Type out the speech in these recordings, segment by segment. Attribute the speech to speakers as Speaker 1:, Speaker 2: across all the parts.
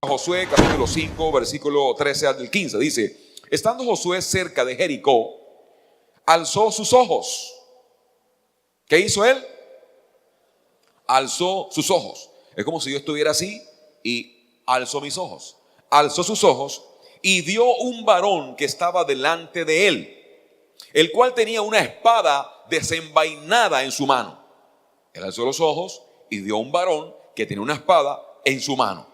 Speaker 1: Josué capítulo 5 versículo 13 al 15 dice: estando Josué cerca de Jericó, alzó sus ojos. ¿Qué hizo él? Alzó sus ojos. Es como si yo estuviera así y alzó mis ojos. Alzó sus ojos y vio un varón que estaba delante de él, el cual tenía una espada desenvainada en su mano. Él alzó los ojos y vio un varón que tenía una espada en su mano,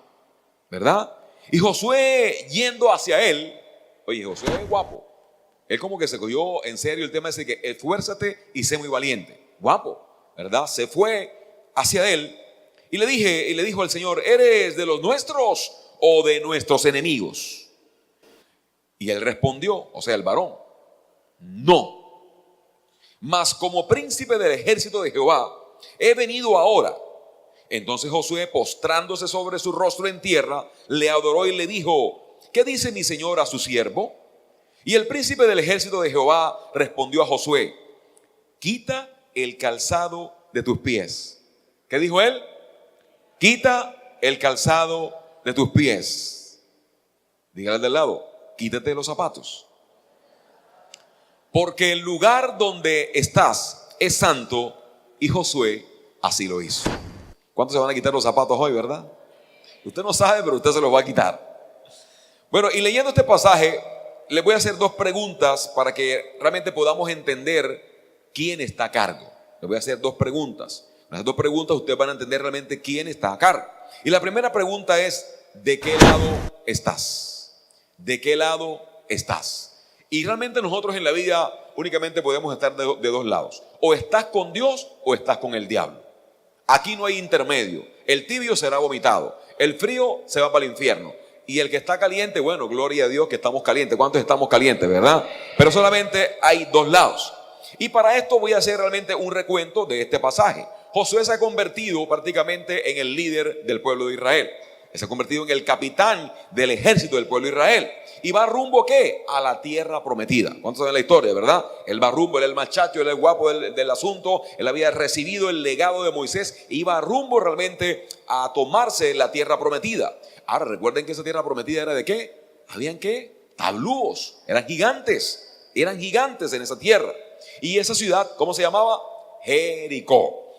Speaker 1: ¿verdad? Y Josué yendo hacia él, oye, Josué es guapo. Él como que se cogió en serio el tema ese de que esfuérzate y sé muy valiente. Guapo, ¿verdad? Se fue hacia él y le dijo al Señor: ¿eres de los nuestros o de nuestros enemigos? Y él respondió, o sea, el varón: no, mas como príncipe del ejército de Jehová he venido ahora. Entonces Josué, postrándose sobre su rostro en tierra, le adoró y le dijo: ¿qué dice mi señor a su siervo? Y el príncipe del ejército de Jehová respondió a Josué: quita el calzado de tus pies. ¿Qué dijo él? Quita el calzado de tus pies. Dígale al del lado: quítate los zapatos, porque el lugar donde estás es santo. Y Josué así lo hizo. ¿Cuántos se van a quitar los zapatos hoy, verdad? Usted no sabe, pero usted se los va a quitar. Bueno, y leyendo este pasaje, les voy a hacer dos preguntas para que realmente podamos entender quién está a cargo. Les voy a hacer dos preguntas. Con las dos preguntas ustedes van a entender realmente quién está a cargo. Y la primera pregunta es: ¿de qué lado estás? ¿De qué lado estás? Y realmente nosotros en la vida únicamente podemos estar de dos lados. O estás con Dios o estás con el diablo. Aquí no hay intermedio. El tibio será vomitado, el frío se va para el infierno. Y el que está caliente, bueno, gloria a Dios que estamos calientes. ¿Cuántos estamos calientes, verdad? Pero solamente hay dos lados. Y para esto voy a hacer realmente un recuento de este pasaje. Josué se ha convertido prácticamente en el líder del pueblo de Israel. Se ha convertido en el capitán del ejército del pueblo de Israel. Y va rumbo ¿a qué? A la tierra prometida. ¿Cuántos saben la historia, verdad? Él va rumbo, él es el machacho, él es el guapo del asunto. Él había recibido el legado de Moisés e iba rumbo realmente a tomarse la tierra prometida. Ahora recuerden que esa tierra prometida era ¿de qué? ¿Habían qué? Tablúos, eran gigantes en esa tierra. Y esa ciudad, ¿cómo se llamaba? Jericó.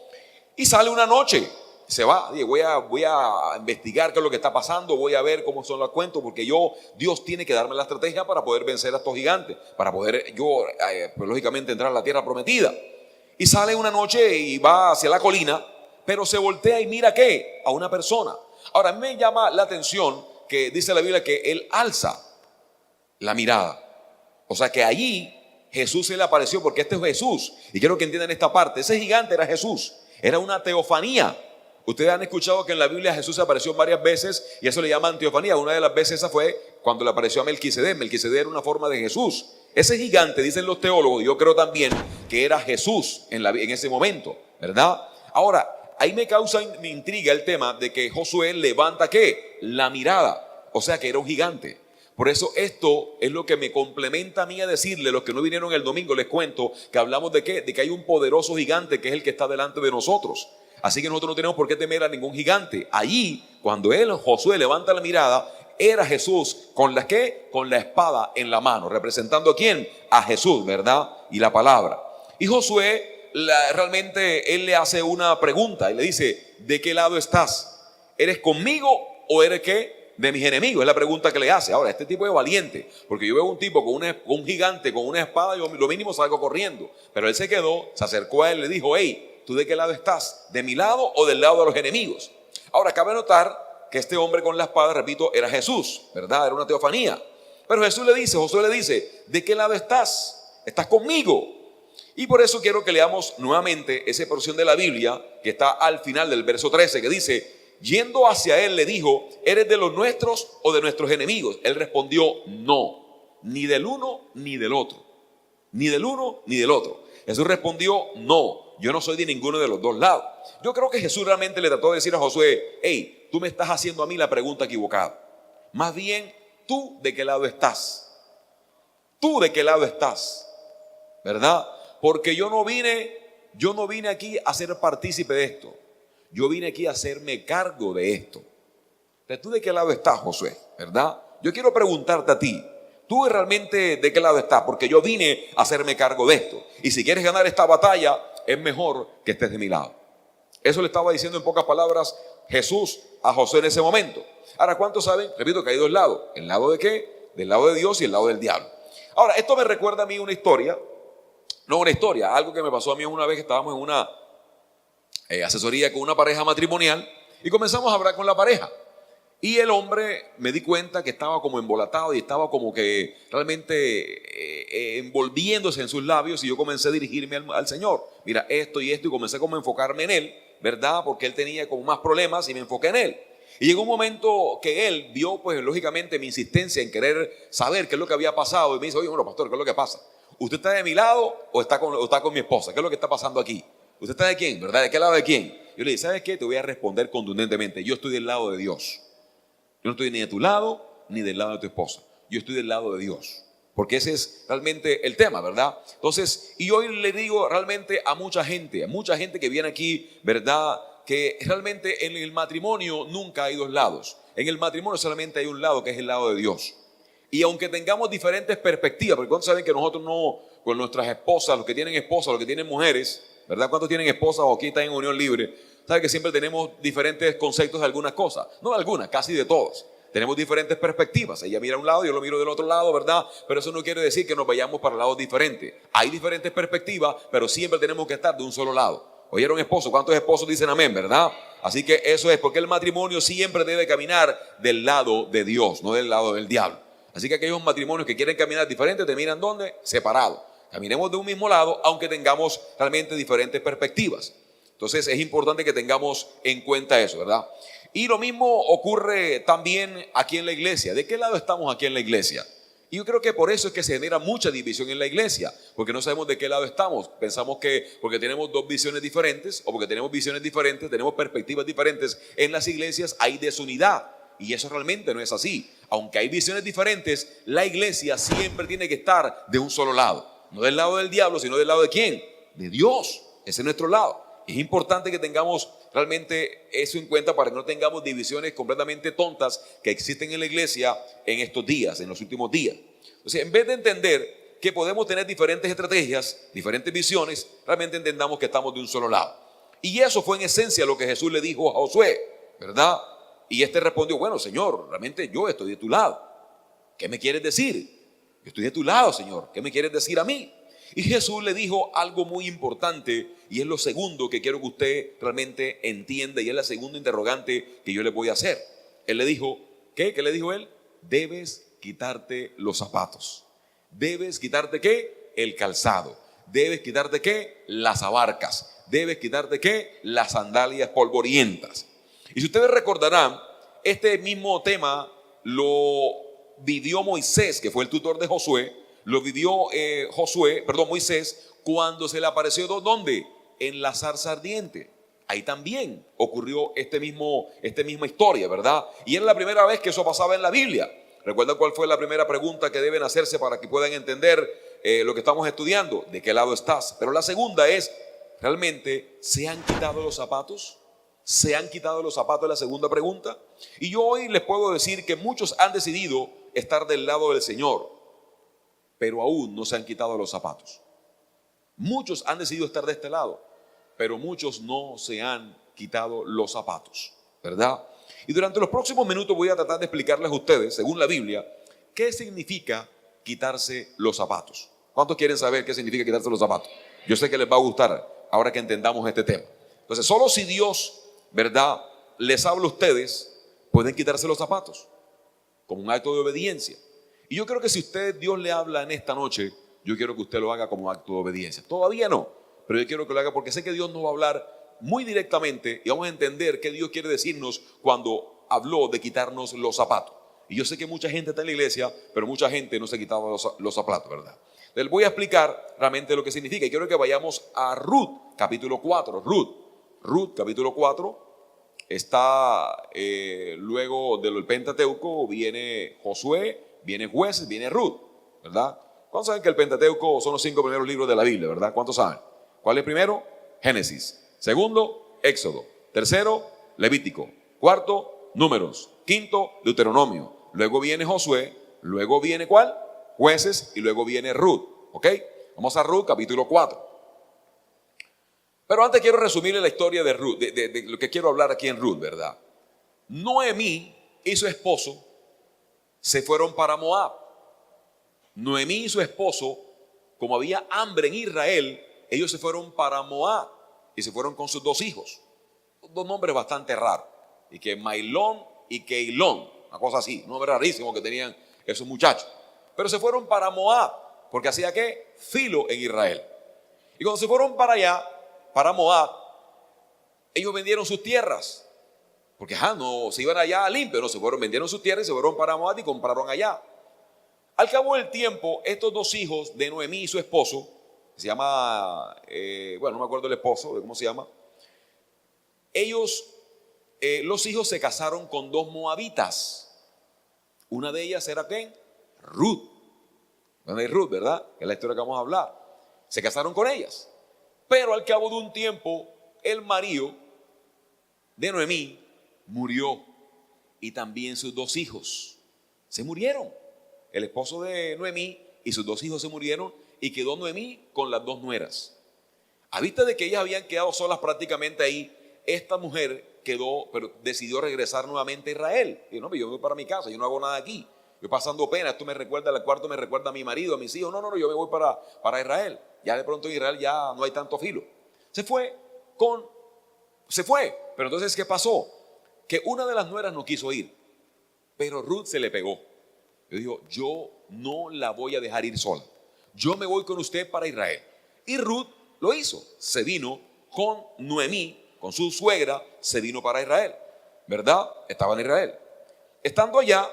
Speaker 1: Y sale una noche, se va, voy a investigar qué es lo que está pasando, voy a ver cómo son los cuentos, porque Dios tiene que darme la estrategia para poder vencer a estos gigantes, para poder pues lógicamente entrar a la tierra prometida. Y sale una noche y va hacia la colina, pero se voltea y mira ¿qué? A una persona. Ahora, a mí me llama la atención que dice la Biblia que él alza la mirada. O sea que allí Jesús se le apareció, porque este es Jesús. Y quiero que entiendan esta parte. Ese gigante era Jesús. Era una teofanía. Ustedes han escuchado que en la Biblia Jesús se apareció varias veces y eso le llaman teofanía. Una de las veces esa fue cuando le apareció a Melquisedec. Melquisedec era una forma de Jesús. Ese gigante, dicen los teólogos, y yo creo también que era Jesús en ese momento, ¿verdad? Ahora, ahí me intriga el tema de que Josué levanta ¿qué? La mirada. O sea que era un gigante. Por eso esto es lo que me complementa a mí a decirle, los que no vinieron el domingo, les cuento que hablamos de ¿qué? De que hay un poderoso gigante que es el que está delante de nosotros. Así que nosotros no tenemos por qué temer a ningún gigante. Allí, cuando Josué levanta la mirada, era Jesús con la ¿qué? Con la espada en la mano, representando ¿a quién? A Jesús, ¿verdad? Y la palabra. Y Josué, realmente él le hace una pregunta y le dice: ¿de qué lado estás? ¿Eres conmigo o eres qué? De mis enemigos. Es la pregunta que le hace. Ahora, este tipo es valiente, porque yo veo un tipo con un gigante con una espada, yo lo mínimo salgo corriendo. Pero él se quedó, se acercó a él y le dijo: hey, ¿tú de qué lado estás? ¿De mi lado o del lado de los enemigos? Ahora, cabe notar que este hombre con la espada, repito, era Jesús, ¿verdad? Era una teofanía. Pero Josué le dice: ¿de qué lado estás? ¿Estás conmigo? Y por eso quiero que leamos nuevamente esa porción de la Biblia que está al final del verso 13, que dice: yendo hacia él le dijo: ¿eres de los nuestros o de nuestros enemigos? Él respondió: no, ni del uno ni del otro. Ni del uno ni del otro. Jesús respondió: no, yo no soy de ninguno de los dos lados. Yo creo que Jesús realmente le trató de decir a Josué: hey, tú me estás haciendo a mí la pregunta equivocada. Más bien, ¿tú de qué lado estás? ¿Tú de qué lado estás? ¿Verdad? Porque yo no vine aquí a ser partícipe de esto. Yo vine aquí a hacerme cargo de esto. Entonces, ¿tú de qué lado estás, Josué? ¿Verdad? Yo quiero preguntarte a ti, ¿tú realmente de qué lado estás? Porque yo vine a hacerme cargo de esto. Y si quieres ganar esta batalla, es mejor que estés de mi lado. Eso le estaba diciendo en pocas palabras Jesús a Josué en ese momento. Ahora, ¿cuántos saben? Repito que hay dos lados. ¿El lado de qué? Del lado de Dios y el lado del diablo. Ahora, esto me recuerda a mí una historia. No una historia, algo que me pasó a mí una vez que estábamos en una asesoría con una pareja matrimonial y comenzamos a hablar con la pareja. Y el hombre, me di cuenta que estaba como embolatado y estaba como que realmente envolviéndose en sus labios, y yo comencé a dirigirme al Señor. Mira, esto y esto, y comencé como a enfocarme en él, ¿verdad? Porque él tenía como más problemas y me enfoqué en él. Y llegó un momento que él vio, pues lógicamente, mi insistencia en querer saber qué es lo que había pasado, y me dice: oye, bueno, pastor, ¿qué es lo que pasa? ¿Usted está de mi lado o está con mi esposa? ¿Qué es lo que está pasando aquí? ¿Usted está de quién? ¿Verdad? ¿De qué lado de quién? Yo le dije: ¿sabes qué? Te voy a responder contundentemente. Yo estoy del lado de Dios. Yo no estoy ni de tu lado ni del lado de tu esposa. Yo estoy del lado de Dios. Porque ese es realmente el tema, ¿verdad? Entonces, y hoy le digo realmente a mucha gente que viene aquí, ¿verdad? Que realmente en el matrimonio nunca hay dos lados. En el matrimonio solamente hay un lado, que es el lado de Dios. Y aunque tengamos diferentes perspectivas, porque ¿cuántos saben que nosotros no, con nuestras esposas, los que tienen esposas, los que tienen mujeres, ¿verdad? ¿Cuántos tienen esposas o aquí están en unión libre? Saben que siempre tenemos diferentes conceptos de algunas cosas. No de algunas, casi de todas. Tenemos diferentes perspectivas. Ella mira a un lado, yo lo miro del otro lado, ¿verdad? Pero eso no quiere decir que nos vayamos para lados diferentes. Hay diferentes perspectivas, pero siempre tenemos que estar de un solo lado. ¿Oyeron, esposos? ¿Cuántos esposos dicen amén, verdad? Así que eso es porque el matrimonio siempre debe caminar del lado de Dios, no del lado del diablo. Así que aquellos matrimonios que quieren caminar diferente, terminan ¿dónde? Separados. Caminemos de un mismo lado, aunque tengamos realmente diferentes perspectivas. Entonces es importante que tengamos en cuenta eso, ¿verdad? Y lo mismo ocurre también aquí en la iglesia. ¿De qué lado estamos aquí en la iglesia? Y yo creo que por eso es que se genera mucha división en la iglesia, porque no sabemos de qué lado estamos. Pensamos que porque tenemos dos visiones diferentes, o porque tenemos visiones diferentes, tenemos perspectivas diferentes en las iglesias, hay desunidad. Y eso realmente no es así. Aunque hay visiones diferentes, la iglesia siempre tiene que estar de un solo lado. No del lado del diablo, sino del lado de ¿quién? De Dios. Ese es nuestro lado. Es importante que tengamos realmente eso en cuenta para que no tengamos divisiones completamente tontas que existen en la iglesia en estos días, en los últimos días. Entonces, en vez de entender que podemos tener diferentes estrategias, diferentes visiones, realmente entendamos que estamos de un solo lado. Y eso fue en esencia lo que Jesús le dijo a Josué, ¿verdad? Y este respondió: bueno, Señor, realmente yo estoy de tu lado. ¿Qué me quieres decir? Yo estoy de tu lado, Señor. ¿Qué me quieres decir a mí? Y Jesús le dijo algo muy importante, y es lo segundo que quiero que usted realmente entienda, y es la segunda interrogante que yo le voy a hacer. Él le dijo, ¿qué? ¿Qué le dijo él? Debes quitarte los zapatos. Debes quitarte ¿qué? El calzado. Debes quitarte ¿qué? Las abarcas. Debes quitarte ¿qué? Las sandalias polvorientas. Y si ustedes recordarán, este mismo tema lo vivió Moisés, que fue el tutor de Josué. Lo vivió Moisés, cuando se le apareció ¿dónde? En la zarza ardiente. Ahí también ocurrió esta misma historia, ¿verdad? Y era la primera vez que eso pasaba en la Biblia. ¿Recuerdan cuál fue la primera pregunta que deben hacerse para que puedan entender lo que estamos estudiando? ¿De qué lado estás? Pero la segunda es, ¿realmente se han quitado los zapatos? ¿Se han quitado los zapatos? Es la segunda pregunta. Y yo hoy les puedo decir que muchos han decidido estar del lado del Señor, pero aún no se han quitado los zapatos. Muchos han decidido estar de este lado, pero muchos no se han quitado los zapatos, ¿verdad? Y durante los próximos minutos voy a tratar de explicarles a ustedes, según la Biblia, qué significa quitarse los zapatos. ¿Cuántos quieren saber qué significa quitarse los zapatos? Yo sé que les va a gustar ahora que entendamos este tema. Entonces, solo si Dios, ¿verdad?, les habla a ustedes, pueden quitarse los zapatos como un acto de obediencia. Y yo creo que si Dios le habla en esta noche, yo quiero que usted lo haga como acto de obediencia. Todavía no, pero yo quiero que lo haga porque sé que Dios nos va a hablar muy directamente y vamos a entender qué Dios quiere decirnos cuando habló de quitarnos los zapatos. Y yo sé que mucha gente está en la iglesia, pero mucha gente no se ha quitado los zapatos, ¿verdad? Les voy a explicar realmente lo que significa y quiero que vayamos a Ruth, capítulo 4. Ruth, capítulo 4. Está luego del Pentateuco, viene Josué, viene Jueces, viene Ruth, ¿verdad? ¿Cuántos saben que el Pentateuco son los 5 primeros libros de la Biblia, verdad? ¿Cuántos saben? ¿Cuál es el primero? Génesis. Segundo, Éxodo. Tercero, Levítico. Cuarto, Números. Quinto, Deuteronomio. Luego viene Josué. Luego viene ¿cuál? Jueces. Y luego viene Ruth. ¿Ok? Vamos a Ruth, capítulo 4. Pero antes quiero resumirle la historia de Ruth, de lo que quiero hablar aquí en Ruth, ¿verdad? Noemí y su esposo se fueron para Moab. Noemí y su esposo, como había hambre en Israel, ellos se fueron para Moab y se fueron con sus dos hijos. Dos nombres bastante raros. Y que Mailón y Keilón, una cosa así, un nombre rarísimo que tenían esos muchachos. Pero se fueron para Moab, porque hacía ¿qué? Filo en Israel. Y cuando se fueron para allá, para Moab, ellos vendieron sus tierras. Porque no se iban allá limpio, no, se fueron, vendieron sus tierras y se fueron para Moab y compraron allá. Al cabo del tiempo, estos dos hijos de Noemí y su esposo, que se llama, no me acuerdo el esposo, de cómo se llama, ellos, los hijos se casaron con dos moabitas. Una de ellas era ¿quién? Ruth. Bueno, es Ruth, ¿verdad? Que es la historia que vamos a hablar. Se casaron con ellas. Pero al cabo de un tiempo, el marido de Noemí murió y también sus dos hijos se murieron. El esposo de Noemí y sus dos hijos se murieron y quedó Noemí con las dos nueras. A vista de que ellas habían quedado solas prácticamente ahí, esta mujer quedó, pero decidió regresar nuevamente a Israel. Y no, yo me voy para mi casa, yo no hago nada aquí. Yo pasando pena, esto me recuerda, el cuarto me recuerda a mi marido, a mis hijos. No, yo me voy para Israel. Ya de pronto en Israel ya no hay tanto filo. Se fue, pero entonces ¿qué pasó? Que una de las nueras no quiso ir, pero Ruth se le pegó. Yo dijo, yo no la voy a dejar ir sola. Yo me voy con usted para Israel. Y Ruth lo hizo. Se vino con Noemí, con su suegra, se vino para Israel. ¿Verdad? Estaba en Israel. Estando allá,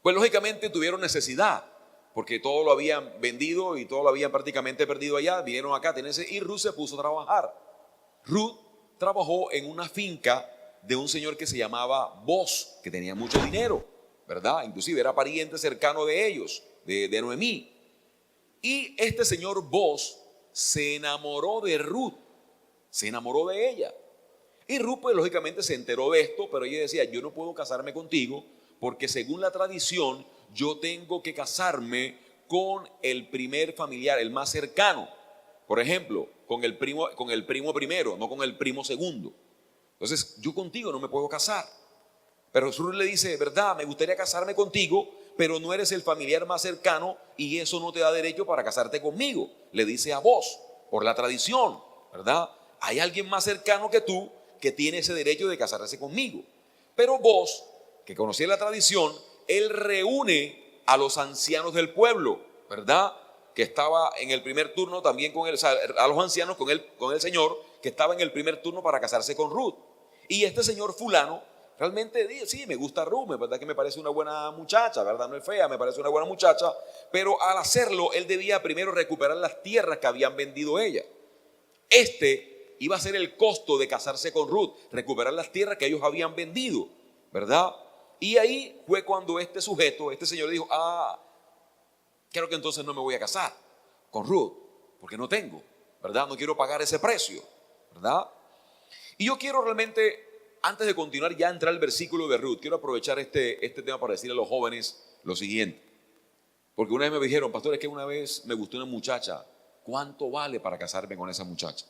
Speaker 1: pues lógicamente tuvieron necesidad, porque todo lo habían vendido y todo lo habían prácticamente perdido allá. Vinieron acá, y Ruth se puso a trabajar. Ruth trabajó en una finca de un señor que se llamaba Boaz, que tenía mucho dinero, ¿verdad? Inclusive era pariente cercano de ellos, de Noemí. Y este señor Boaz se enamoró de Ruth, se enamoró de ella. Y Ruth pues lógicamente se enteró de esto, pero ella decía, yo no puedo casarme contigo, porque según la tradición yo tengo que casarme con el primer familiar, el más cercano. Por ejemplo, con el primo primero, no con el primo segundo. Entonces, yo contigo no me puedo casar. Pero Ruth le dice, verdad, me gustaría casarme contigo, pero no eres el familiar más cercano y eso no te da derecho para casarte conmigo. Le dice a vos, por la tradición, ¿verdad? Hay alguien más cercano que tú que tiene ese derecho de casarse conmigo. Pero vos, que conocía la tradición, él reúne a los ancianos del pueblo, ¿verdad? Que estaba en el primer turno también con él, o sea, a los ancianos con el Señor, que estaba en el primer turno para casarse con Ruth. Y este señor fulano realmente dice, sí, me gusta Ruth, verdad que me parece una buena muchacha, verdad, no es fea, me parece una buena muchacha, pero al hacerlo, él debía primero recuperar las tierras que habían vendido ella. Iba a ser el costo de casarse con Ruth, recuperar las tierras que ellos habían vendido, ¿verdad? Y ahí fue cuando este señor dijo, creo que entonces no me voy a casar con Ruth, porque no tengo, ¿verdad? No quiero pagar ese precio, ¿verdad? Y yo quiero realmente, antes de continuar ya entrar al versículo de Ruth, quiero aprovechar este tema para decirle a los jóvenes lo siguiente. Porque una vez me dijeron, pastor, es que una vez me gustó una muchacha, ¿cuánto vale para casarme con esa muchacha?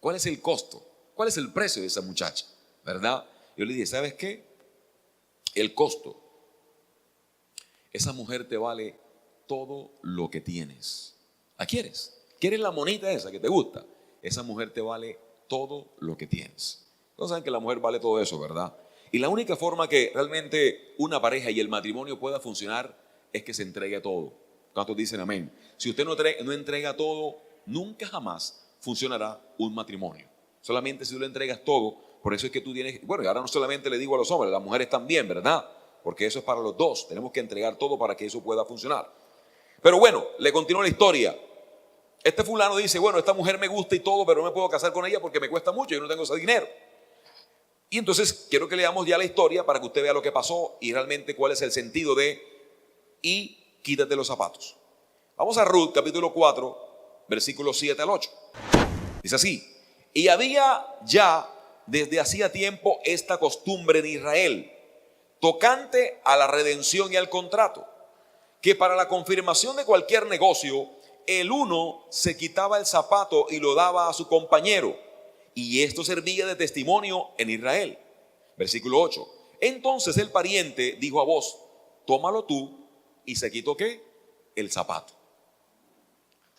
Speaker 1: ¿Cuál es el costo? ¿Cuál es el precio de esa muchacha? ¿Verdad? Yo le dije, ¿sabes qué? El costo. Esa mujer te vale todo lo que tienes. ¿La quieres? ¿Quieres la monita esa que te gusta? Esa mujer te vale todo lo que tienes. Todos saben que la mujer vale todo eso, ¿verdad? Y la única forma que realmente una pareja y el matrimonio pueda funcionar es que se entregue todo. ¿Cuántos dicen amén? Si usted no entrega todo, nunca jamás funcionará un matrimonio. Solamente si tú le entregas todo. Por eso es que tú tienes, bueno, y ahora no solamente le digo a los hombres, las mujeres también, ¿verdad? Porque eso es para los dos. Tenemos que entregar todo para que eso pueda funcionar. Pero bueno, le continúo la historia. Este fulano dice, bueno, esta mujer me gusta y todo, pero no me puedo casar con ella porque me cuesta mucho y yo no tengo ese dinero. Y entonces quiero que leamos ya la historia para que usted vea lo que pasó y realmente cuál es el sentido de y quítate los zapatos. Vamos a Ruth, capítulo 4, versículos 7 al 8. Dice así, y había ya desde hacía tiempo esta costumbre en Israel, tocante a la redención y al contrato, que para la confirmación de cualquier negocio, el uno se quitaba el zapato y lo daba a su compañero, y esto servía de testimonio en Israel. Versículo 8. Entonces el pariente dijo a vos, tómalo tú, y se quitó ¿qué? El zapato.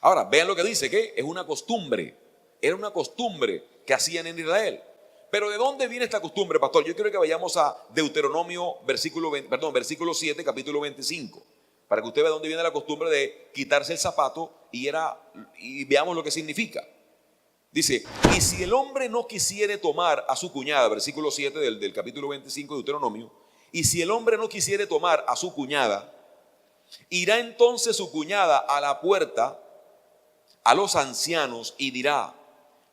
Speaker 1: Ahora, vean lo que dice, que es una costumbre. Era una costumbre que hacían en Israel. Pero ¿de dónde viene esta costumbre, pastor? Yo quiero que vayamos a Deuteronomio versículo 7, capítulo 25, para que usted vea dónde viene la costumbre de quitarse el zapato y veamos lo que significa. Dice, y si el hombre no quisiere tomar a su cuñada, versículo 7 del capítulo 25 de Deuteronomio, y si el hombre no quisiere tomar a su cuñada, irá entonces su cuñada a la puerta a los ancianos y dirá,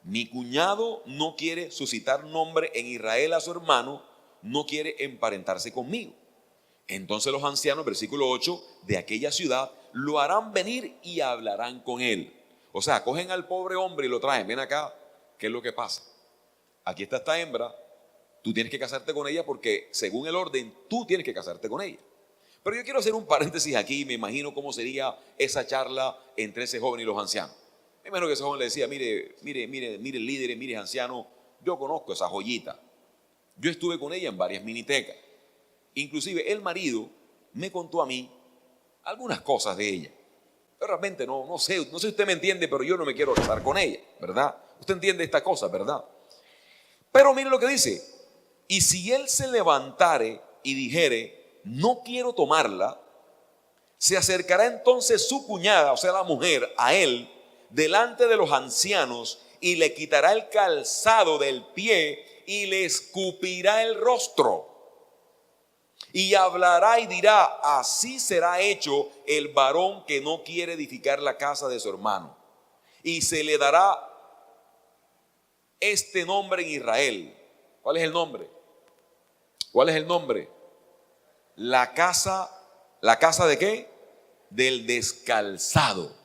Speaker 1: mi cuñado no quiere suscitar nombre en Israel a su hermano, no quiere emparentarse conmigo. Entonces los ancianos, versículo 8, de aquella ciudad, lo harán venir y hablarán con él. O sea, cogen al pobre hombre y lo traen, ven acá, ¿qué es lo que pasa? Aquí está esta hembra, tú tienes que casarte con ella porque según el orden, tú tienes que casarte con ella. Pero yo quiero hacer un paréntesis aquí, me imagino cómo sería esa charla entre ese joven y los ancianos. Me imagino que ese joven le decía, mire líderes, mire anciano, yo conozco esa joyita. Yo estuve con ella en varias minitecas. Inclusive el marido me contó a mí algunas cosas de ella. Yo realmente no sé si usted me entiende, pero yo no me quiero casar con ella, ¿verdad? Usted entiende esta cosa, ¿verdad? Pero mire lo que dice. Y si él se levantare y dijere, no quiero tomarla, se acercará entonces su cuñada, o sea la mujer, a él, delante de los ancianos, y le quitará el calzado del pie y le escupirá el rostro. Y hablará y dirá, así será hecho el varón que no quiere edificar la casa de su hermano. Y se le dará este nombre en Israel. ¿Cuál es el nombre? ¿Cuál es el nombre? ¿la casa de qué? Del descalzado.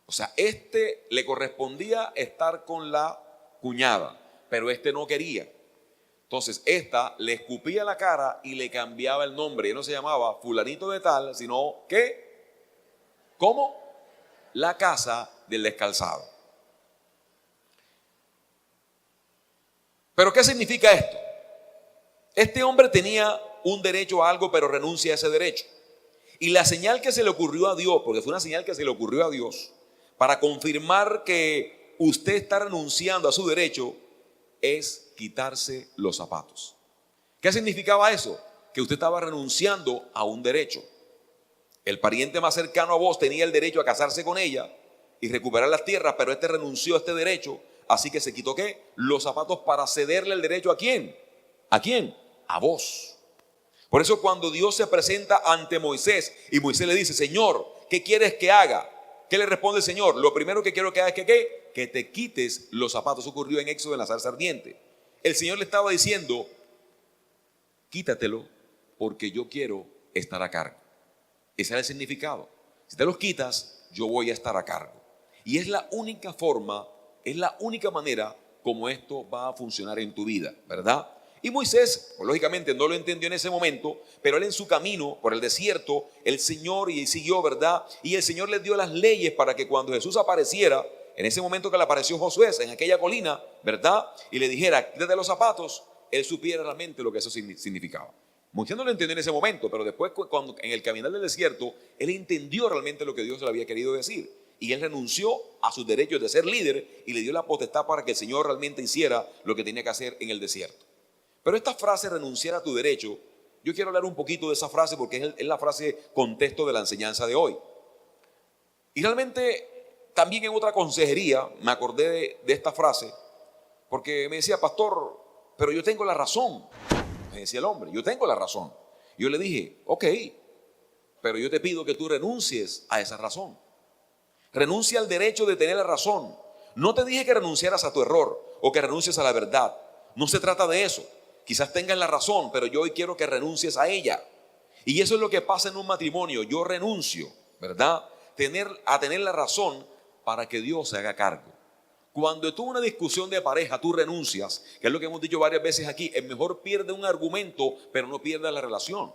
Speaker 1: O sea, le correspondía estar con la cuñada, pero no quería. Entonces, le escupía la cara y le cambiaba el nombre. Ya no se llamaba fulanito de tal, sino ¿qué? ¿Cómo? La casa del descalzado. ¿Pero qué significa esto? Este hombre tenía un derecho a algo, pero renuncia a ese derecho. Y la señal que se le ocurrió a Dios, porque fue una señal que se le ocurrió a Dios, para confirmar que usted está renunciando a su derecho, es quitarse los zapatos. ¿Qué significaba eso? Que usted estaba renunciando a un derecho. El pariente más cercano a vos tenía el derecho a casarse con ella y recuperar las tierras, pero renunció a este derecho, así que se quitó ¿qué? Los zapatos para cederle el derecho ¿a quién? ¿A quién? A vos. Por eso cuando Dios se presenta ante Moisés y Moisés le dice, Señor, ¿qué quieres que haga? ¿Qué le responde el Señor? Lo primero que quiero que hagas es que te quites los zapatos. Ocurrió en Éxodo en la zarza ardiente. El Señor le estaba diciendo, quítatelo porque yo quiero estar a cargo. Ese era el significado. Si te los quitas, yo voy a estar a cargo. Y es la única forma, es la única manera como esto va a funcionar en tu vida, ¿verdad? Y Moisés, pues, lógicamente no lo entendió en ese momento, pero él en su camino por el desierto, el Señor y siguió, ¿verdad? Y el Señor les dio las leyes para que cuando Jesús apareciera, en ese momento que le apareció Josué en aquella colina, ¿verdad? Y le dijera, quítate los zapatos, él supiera realmente lo que eso significaba. Moisés no lo entendió en ese momento, pero después cuando en el caminar del desierto, él entendió realmente lo que Dios le había querido decir. Y él renunció a sus derechos de ser líder y le dio la potestad para que el Señor realmente hiciera lo que tenía que hacer en el desierto. Pero esta frase, renunciar a tu derecho, yo quiero hablar un poquito de esa frase porque es la frase contexto de la enseñanza de hoy. Y realmente también en otra consejería me acordé de esta frase porque me decía, pastor, pero yo tengo la razón. Me decía el hombre, yo tengo la razón. Yo le dije, ok, pero yo te pido que tú renuncies a esa razón. Renuncia al derecho de tener la razón. No te dije que renunciaras a tu error o que renuncies a la verdad. No se trata de eso. Quizás tengas la razón, pero yo hoy quiero que renuncies a ella. Y eso es lo que pasa en un matrimonio. Yo renuncio, ¿verdad? A tener la razón para que Dios se haga cargo. Cuando tú en una discusión de pareja, tú renuncias, que es lo que hemos dicho varias veces aquí, es mejor pierde un argumento, pero no pierda la relación.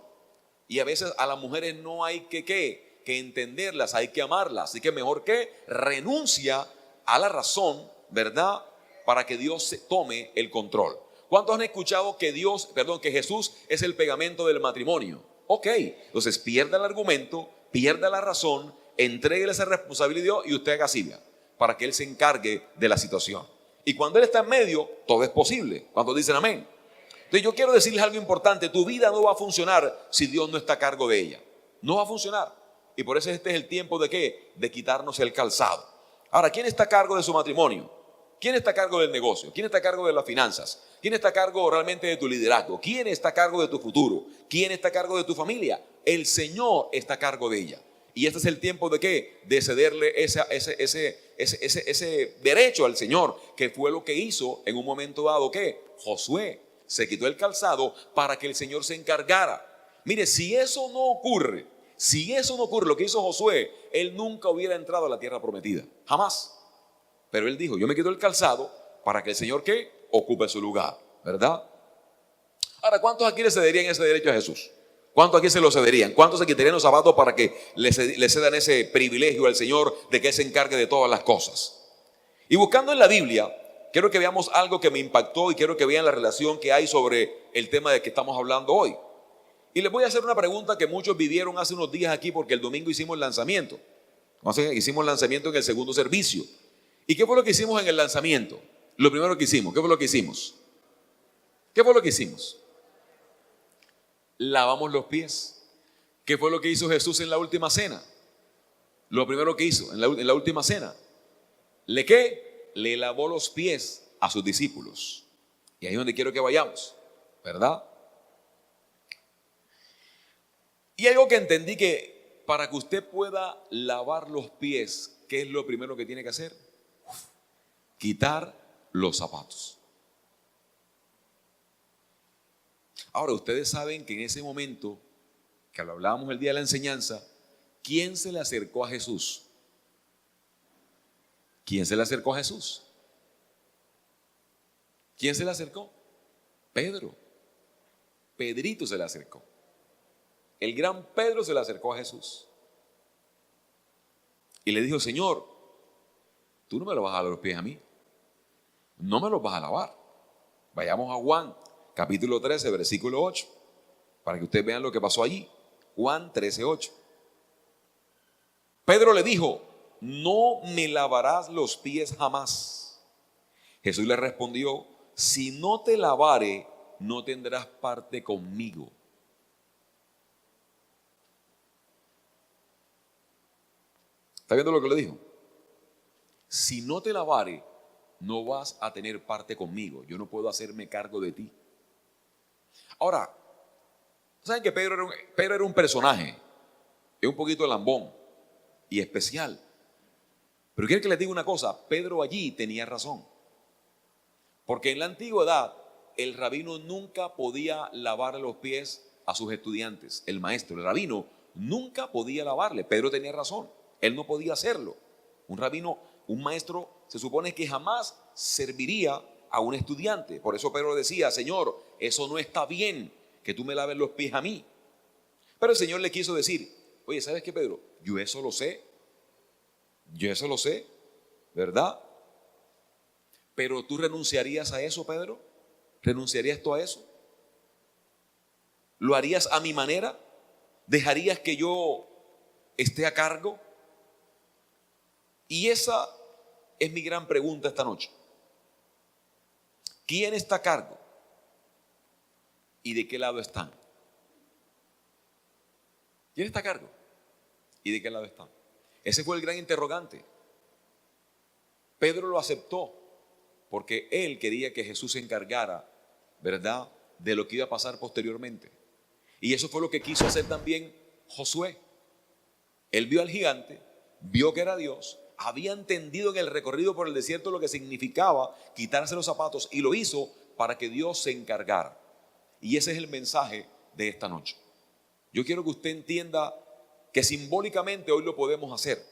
Speaker 1: Y a veces a las mujeres no hay que entenderlas, hay que amarlas. Así que mejor que renuncia a la razón, ¿verdad? Para que Dios se tome el control. ¿Cuántos han escuchado que que Jesús es el pegamento del matrimonio? Ok, entonces pierda el argumento, pierda la razón, entréguele esa responsabilidad y usted haga así, para que Él se encargue de la situación. Y cuando Él está en medio, todo es posible. ¿Cuántos dicen amén? Entonces yo quiero decirles algo importante. Tu vida no va a funcionar si Dios no está a cargo de ella. No va a funcionar. Y por eso este es el tiempo de ¿qué? De quitarnos el calzado. Ahora, ¿quién está a cargo de su matrimonio? ¿Quién está a cargo del negocio? ¿Quién está a cargo de las finanzas? ¿Quién está a cargo realmente de tu liderazgo? ¿Quién está a cargo de tu futuro? ¿Quién está a cargo de tu familia? El Señor está a cargo de ella. Y este es el tiempo de ¿qué? De cederle ese derecho al Señor, que fue lo que hizo en un momento dado que Josué se quitó el calzado para que el Señor se encargara. Mire, si eso no ocurre, lo que hizo Josué, él nunca hubiera entrado a la tierra prometida, jamás. Pero él dijo, yo me quito el calzado para que el Señor ¿qué? Ocupe su lugar, ¿verdad? Ahora, ¿cuántos aquí le cederían ese derecho a Jesús? ¿Cuántos aquí se lo cederían? ¿Cuántos se quitarían los zapatos para que le cedan ese privilegio al Señor de que Él se encargue de todas las cosas? Y buscando en la Biblia, quiero que veamos algo que me impactó y quiero que vean la relación que hay sobre el tema de que estamos hablando hoy. Y les voy a hacer una pregunta que muchos vivieron hace unos días aquí porque el domingo hicimos el lanzamiento. Hicimos el lanzamiento en el segundo servicio. ¿Y qué fue lo que hicimos en el lanzamiento? Lo primero que hicimos, ¿qué fue lo que hicimos? ¿Qué fue lo que hicimos? Lavamos los pies. ¿Qué fue lo que hizo Jesús en la última cena? Lo primero que hizo en la última cena. Le lavó los pies a sus discípulos. Y ahí es donde quiero que vayamos, ¿verdad? Y algo que entendí que para que usted pueda lavar los pies, ¿qué es lo primero que tiene que hacer? Quitar los zapatos. Ahora, ustedes saben que en ese momento, que lo hablábamos el día de la enseñanza, ¿quién se le acercó a Jesús? ¿Quién se le acercó a Jesús? ¿Quién se le acercó? Pedro. Pedrito se le acercó. El gran Pedro se le acercó a Jesús. Y le dijo, Señor, tú no me lo vas a lavar los pies a mí. No me los vas a lavar. Vayamos a Juan, capítulo 13, versículo 8, para que ustedes vean lo que pasó allí. Juan 13, 8. Pedro le dijo, no me lavarás los pies jamás. Jesús le respondió, si no te lavare, no tendrás parte conmigo. ¿Está viendo lo que le dijo? Si no te lavare, no vas a tener parte conmigo. Yo no puedo hacerme cargo de ti. Ahora, ¿saben que Pedro era un personaje? Es un poquito lambón y especial. Pero quiero que les diga una cosa. Pedro allí tenía razón. Porque en la antigüedad, el rabino nunca podía lavarle los pies a sus estudiantes. El maestro, el rabino, nunca podía lavarle. Pedro tenía razón. Él no podía hacerlo. Un rabino, un maestro, se supone que jamás serviría a un estudiante. Por eso Pedro decía, Señor, eso no está bien, que tú me laves los pies a mí. Pero el Señor le quiso decir, oye, ¿sabes qué, Pedro? Yo eso lo sé, ¿verdad? Pero tú renunciarías a eso, Pedro. ¿Renunciarías tú a eso? ¿Lo harías a mi manera? ¿Dejarías que yo esté a cargo? Y esa es mi gran pregunta esta noche. ¿Quién está a cargo? ¿Y de qué lado están? ¿Quién está a cargo? ¿Y de qué lado están? Ese fue el gran interrogante. Pedro lo aceptó porque él quería que Jesús se encargara, ¿verdad?, de lo que iba a pasar posteriormente. Y eso fue lo que quiso hacer también Josué. Él vio al gigante, vio que era Dios, había entendido en el recorrido por el desierto lo que significaba quitarse los zapatos y lo hizo para que Dios se encargara. Y ese es el mensaje de esta noche. Yo quiero que usted entienda que simbólicamente hoy lo podemos hacer.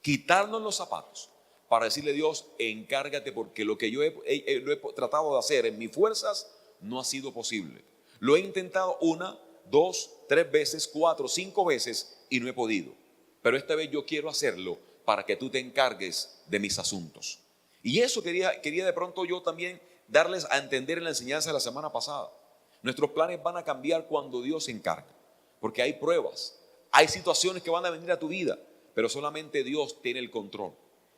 Speaker 1: Quitarnos los zapatos para decirle a Dios, encárgate, porque lo que yo lo he tratado de hacer en mis fuerzas no ha sido posible. Lo he intentado 1, 2, 3 veces, 4, 5 veces y no he podido. Pero esta vez yo quiero hacerlo para que tú te encargues de mis asuntos. Y eso quería de pronto yo también darles a entender en la enseñanza de la semana pasada. Nuestros planes van a cambiar cuando Dios se encarga, porque hay pruebas, hay situaciones que van a venir a tu vida, pero solamente Dios tiene el control.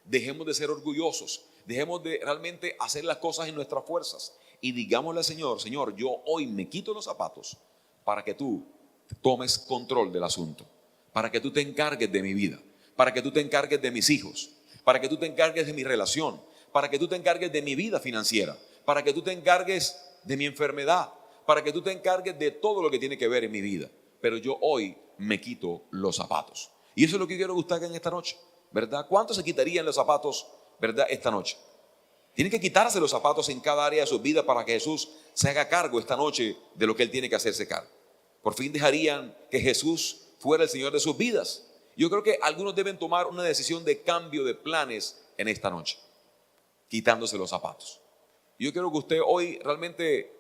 Speaker 1: Dejemos de ser orgullosos, dejemos de realmente hacer las cosas en nuestras fuerzas y digámosle al Señor, Señor, yo hoy me quito los zapatos para que tú tomes control del asunto, para que tú te encargues de mi vida, para que tú te encargues de mis hijos, para que tú te encargues de mi relación, para que tú te encargues de mi vida financiera, para que tú te encargues de mi enfermedad, para que tú te encargues de todo lo que tiene que ver en mi vida. Pero yo hoy me quito los zapatos. Y eso es lo que quiero que usted haga en esta noche, ¿verdad? ¿Cuántos se quitarían los zapatos, verdad, esta noche? Tienen que quitarse los zapatos en cada área de su vida para que Jesús se haga cargo esta noche de lo que Él tiene que hacerse cargo. Por fin dejarían que Jesús fuera el Señor de sus vidas. Yo creo que algunos deben tomar una decisión de cambio de planes en esta noche, quitándose los zapatos. Yo quiero que usted hoy realmente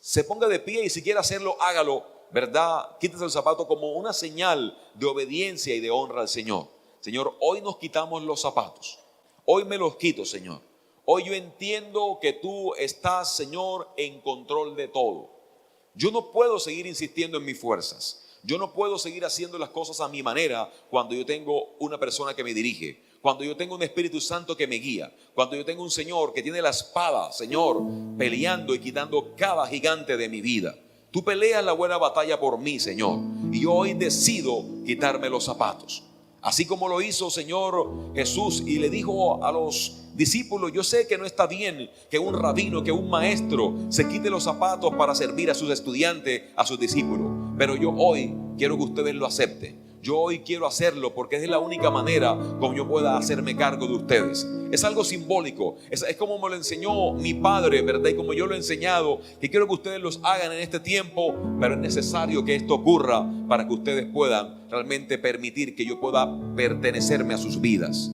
Speaker 1: se ponga de pie y si quiere hacerlo, hágalo, ¿verdad? Quítese el zapato como una señal de obediencia y de honra al Señor. Señor, hoy nos quitamos los zapatos. Hoy me los quito, Señor. Hoy yo entiendo que tú estás, Señor, en control de todo. Yo no puedo seguir insistiendo en mis fuerzas. Yo no puedo seguir haciendo las cosas a mi manera cuando yo tengo una persona que me dirige, cuando yo tengo un Espíritu Santo que me guía, cuando yo tengo un Señor que tiene la espada, Señor, peleando y quitando cada gigante de mi vida. Tú peleas la buena batalla por mí, Señor, y yo hoy decido quitarme los zapatos. Así como lo hizo, Señor, Jesús, y le dijo a los discípulos, yo sé que no está bien que un rabino, que un maestro se quite los zapatos para servir a sus estudiantes, a sus discípulos, pero yo hoy quiero que ustedes lo acepten. Yo hoy quiero hacerlo porque es la única manera como yo pueda hacerme cargo de ustedes. Es algo simbólico, es como me lo enseñó mi padre, ¿verdad? Y como yo lo he enseñado, que quiero que ustedes los hagan en este tiempo, pero es necesario que esto ocurra para que ustedes puedan realmente permitir que yo pueda pertenecerme a sus vidas.